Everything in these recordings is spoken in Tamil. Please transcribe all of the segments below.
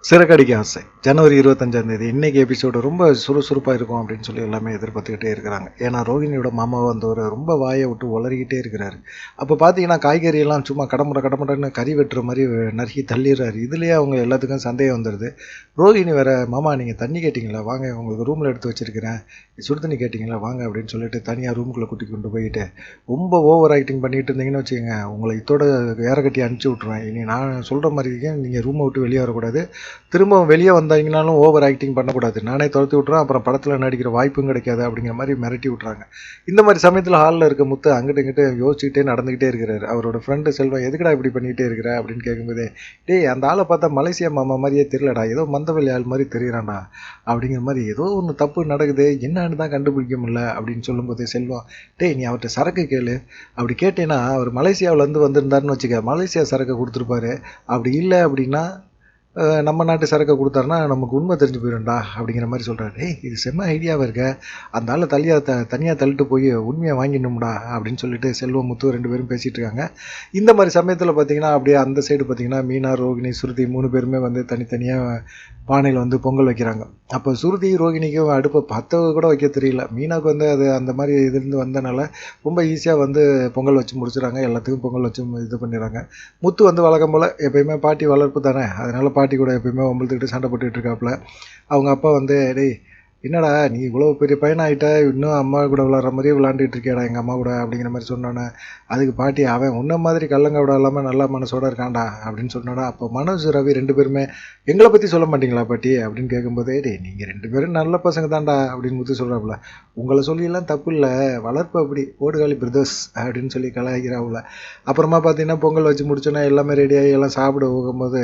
சிறகடிக்க ஆசை ஜனவரி 25 இன்னைக்கு எபிசோடு ரொம்ப சுறுசுறுப்பாக இருக்கும் அப்படின்னு சொல்லி எல்லாமே எதிர்பார்த்துக்கிட்டே இருக்கிறாங்க. ஏன்னா ரோகிணியோட மாமாவை வந்தவர் ரொம்ப வாயை விட்டு உளறிக்கிட்டே இருக்கிறாரு. அப்போ பார்த்தீங்கன்னா காய்கறியெல்லாம் சும்மா கடமுடன்னு கறி வெட்டுற மாதிரி நறுக்கி தள்ளிடுறாரு. இதுலேயே அவங்க எல்லாத்துக்கும் சந்தேகம் வந்துடுது. ரோகிணி வேற, மாமா நீங்கள் தண்ணி கேட்டிங்களா, வாங்க உங்களுக்கு ரூமில் எடுத்து வச்சுருக்கிறேன், சுடு தண்ணி கேட்டிங்களா வாங்க அப்படின்னு சொல்லிட்டு தனியாக ரூமுக்குள்ளே கூட்டி கொண்டு போயிட்டு ரொம்ப ஓவர் ஆக்டிங் பண்ணிட்டு இருந்தீங்கன்னு வச்சுக்கோங்க, உங்களை இதோட வேற கட்டி அனுப்பிச்சி விட்ருவேன். இனி நான் சொல்கிற மாதிரி நீங்கள் ரூமை விட்டு வெளியே வரக்கூடாது, திரும்பவும் வெளியே வந்தாங்கனாலும் ஓவர் ஆக்டிங் பண்ணக்கூடாது, நானே துரத்தி விட்ருவேன், அப்புறம் படத்தில் நடிக்கிற வாய்ப்பும் கிடைக்காது அப்படிங்கிற மாதிரி மிரட்டி விட்றாங்க. இந்த மாதிரி சமயத்தில் ஹாலில் இருக்க முத்து அங்கிட்டு இங்கிட்டு யோசிச்சுக்கிட்டே நடந்துக்கிட்டே இருக்கிறாரு. அவரோட ஃப்ரெண்டு செல்வம் எதுக்கடா இப்படி பண்ணிகிட்டே இருக்கிற அப்படின்னு கேட்கும்போதே, டேய் அந்த ஆளை பார்த்தா மலேசியா மாமா மாதிரியே தெரியலடா, ஏதோ மந்தவெளி ஆள் மாதிரி தெரியுறான்டா அப்படிங்கிற மாதிரி, ஏதோ ஒன்று தப்பு நடக்குது என்னன்னு தான் கண்டுபிடிக்க முடியல அப்படின்னு சொல்லும்போது செல்வம், டேய் நீ அவர்கிட்ட சரக்கு கேளு, அப்படி கேட்டேன்னா அவர் மலேசியாவிலேருந்து வந்திருந்தாருன்னு வச்சுக்க, மலேசியா சரக்கு கொடுத்துருப்பாரு, அப்படி இல்லை அப்படின்னா நம்ம நாட்டு சரக்கை கொடுத்தாருன்னா நமக்கு உண்மை தெரிஞ்சு போயிடும்டா அப்படிங்கிற மாதிரி சொல்கிறாரு. ஏய் இது செம்ம ஐடியாவாக இருக்க, அந்த ஆள் தனியாக தள்ளிட்டு போய் உண்மையை வாங்கிடணும்டா அப்படின்னு சொல்லிட்டு செல்வம் முத்து 2 பேரும் பேசிகிட்டு இருக்காங்க. இந்த மாதிரி சமயத்தில் பார்த்தீங்கன்னா அப்படியே அந்த சைடு பார்த்தீங்கன்னா மீனா, ரோகிணி, சுருதி 3 பேருமே வந்து தனித்தனியாக பானையில் வந்து பொங்கல் வைக்கிறாங்க. அப்போ சுருதி ரோகிணிக்கும் அடுப்பை பற்ற கூட வைக்க தெரியல. மீனாவுக்கு வந்து அது அந்த மாதிரி இதுலேருந்து வந்தனால ரொம்ப ஈஸியாக வந்து பொங்கல் வச்சு முடிச்சுறாங்க, எல்லாத்துக்கும் பொங்கல் வச்சு இது பண்ணிடுறாங்க. முத்து வந்து வழக்கம் போல் எப்பயுமே பாட்டி வளர்ப்பு தானே, அதனால் பாட்டி கூட எப்பயுமே வம்பிழுத்துக்கிட்டு சண்டை போட்டுக்கிட்டு இருக்காப்புல. அவங்க அப்பா வந்து, டேய் என்னடா நீ இவ்வளோ பெரிய பையனாகிட்ட, இன்னும் அம்மா கூட விளாட்ற மாதிரியே விளாண்டுட்டு இருக்கியாடா எங்கள் அம்மா கூட அப்படிங்கிற மாதிரி சொன்னோன்னே, அதுக்கு பாட்டி அவன் உன்ன மாதிரி கள்ளங்கவிட இல்லாமல் நல்ல மனசோட இருக்கான்டா அப்படின்னு சொன்னாடா. அப்போ மனோஜ், ரவி 2 பேருமே எங்களை பற்றி சொல்ல மாட்டீங்களா பாட்டி அப்படின்னு கேட்கும்போதே, டே நீங்கள் 2 பேரும் நல்ல பசங்க தான்டா அப்படின்னு முத்து சொல்கிறாப்புல. உங்களை சொல்லியெல்லாம் தப்பு இல்லை, வளர்ப்பு அப்படி ஓடுகாலி பிரதர்ஸ் அப்படின்னு சொல்லி கலாய்க்கிறாப்புல. அப்புறமா பார்த்தீங்கன்னா பொங்கல் வச்சு முடிச்சோன்னா எல்லாமே ரெடியாகி எல்லாம் சாப்பிட போகும்போது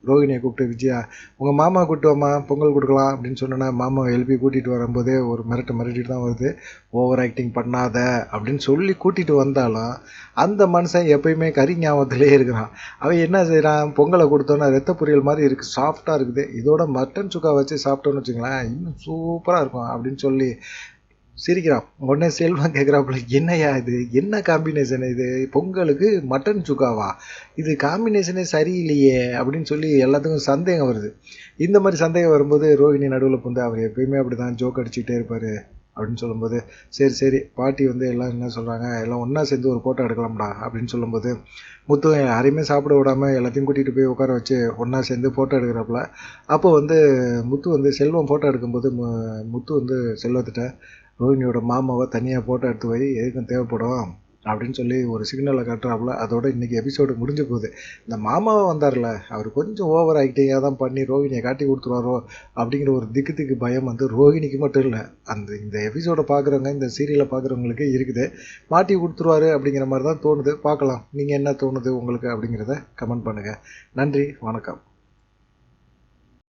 ரோகிணியை கூப்பிட்டு, விஜயா உங்கள் மாமா கூப்பிட்டு வாமா பொங்கல் கொடுக்கலாம் அப்படின்னு சொன்னோன்னா, மாமாவை எழுப்பி கூட்டிகிட்டு வரும்போதே ஒரு மிரட்டிட்டு தான் வருது. ஓவர் ஆக்டிங் பண்ணாத அப்படின்னு சொல்லி கூட்டிகிட்டு வந்தாலும் அந்த மனுஷன் எப்பயுமே கறி ஞாபகத்திலே இருக்கிறான். அவன் என்ன செய்கிறான், பொங்கலை கொடுத்தோன்னா ரத்த பொரியல் மாதிரி இருக்குது, சாஃப்டாக இருக்குது, இதோட மட்டன் சுக்கா வச்சு சாப்பிட்டோன்னு வச்சுங்களேன் இன்னும் சூப்பராக இருக்கும் அப்படின்னு சொல்லி சிரிக்கிறான். உடனே செல்வம் கேட்குறாப்புல, என்னையா இது, என்ன காம்பினேஷன் இது, பொங்கலுக்கு மட்டன் சுக்காவா, இது காம்பினேஷனே சரியில்லையே அப்படின்னு சொல்லி எல்லாத்துக்கும் சந்தேகம் வருது. இந்த மாதிரி சந்தேகம் வரும்போது ரோஹிணி நடுவில் புந்து, அவர் எப்பயுமே அப்படி தான் ஜோக் அடிச்சுக்கிட்டே இருப்பார் அப்படின்னு சொல்லும்போது, சரி பாட்டி வந்து எல்லாம் என்ன சொல்கிறாங்க, எல்லாம் ஒன்றா சேர்ந்து ஒரு ஃபோட்டோ எடுக்கலாம்டா அப்படின்னு சொல்லும்போது, முத்து யாரையுமே சாப்பிட விடாமல் எல்லாத்தையும் கூட்டிகிட்டு போய் உட்கார வச்சு ஒன்றா சேர்ந்து ஃபோட்டோ எடுக்கிறாப்புல. அப்போ வந்து முத்து வந்து செல்வம் ஃபோட்டோ எடுக்கும்போது முத்து வந்து செல்வத்திட்ட, ரோஹிணியோட மாமாவை தனியாக ஃபோட்டோ எடுத்து வை, எதுக்கும் தேவைப்படும் அப்படின்னு சொல்லி ஒரு சிக்னலை காட்டுறாப்புல. அதோட இன்றைக்கி எபிசோடு முடிஞ்சு போகுது. இந்த மாமாவை வந்தார்ல, அவர் கொஞ்சம் ஓவர் ஆக்டிங்காக தான் பண்ணி ரோஹிணியை காட்டி கொடுத்துருவாரோ அப்படிங்கிற ஒரு திக்கு பயம் வந்து ரோஹிணிக்கு மட்டும் இல்லை, இந்த எபிசோடை பார்க்குறவங்க, இந்த சீரியலை பார்க்குறவங்களுக்கு இருக்குது. மாட்டி கொடுத்துருவாரு அப்படிங்கிற மாதிரி தான் தோணுது. பார்க்கலாம் நீங்கள் என்ன தோணுது உங்களுக்கு அப்படிங்கிறத கமெண்ட் பண்ணுங்கள். நன்றி, வணக்கம்.